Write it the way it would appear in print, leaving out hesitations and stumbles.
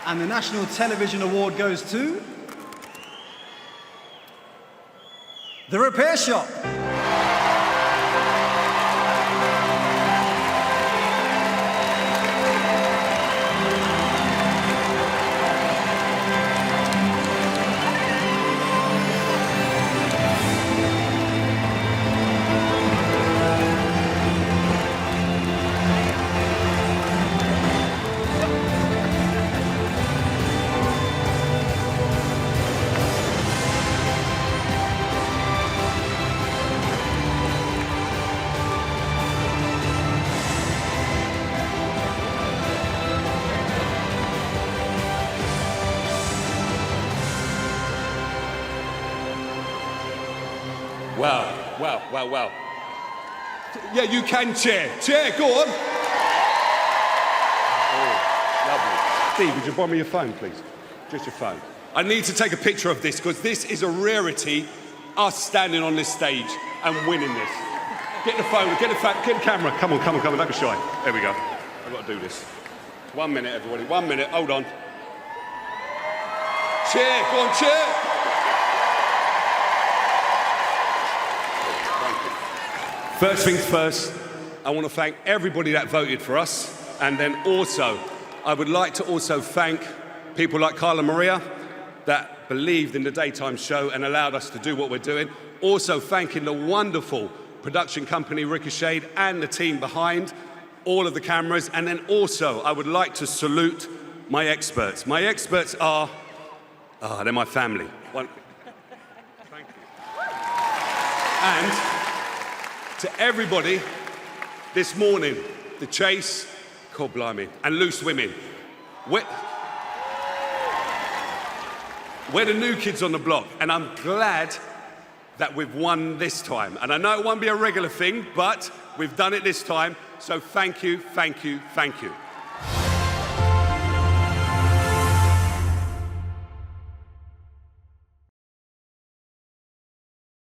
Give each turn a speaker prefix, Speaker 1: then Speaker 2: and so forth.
Speaker 1: And the National Television Award goes to... The Repair Shop.
Speaker 2: Wow. Yeah, you can cheer. Cheer, go on. Oh, lovely. Steve, would you borrow me your phone, please? Just your phone. I need to take a picture of this because this is a rarity, us standing on this stage and winning this. Get the phone, get the camera. Come on, don't be shy. There we go. I've got to do this. 1 minute, everybody, 1 minute. Hold on. Cheer, go on, cheer. First things first, I want to thank everybody that voted for us, and then also, I would like to also thank people like Carla Maria that believed in the daytime show and allowed us to do what we're doing. Also thanking the wonderful production company Ricochet and the team behind all of the cameras, and then also I would like to salute my experts. My experts are, they're my family. Thank you. And to everybody this morning, the Chase, God blimey, and Loose Women. We're the new kids on the block, and I'm glad that we've won this time. And I know it won't be a regular thing, but we've done it this time, so thank you, thank you, thank you.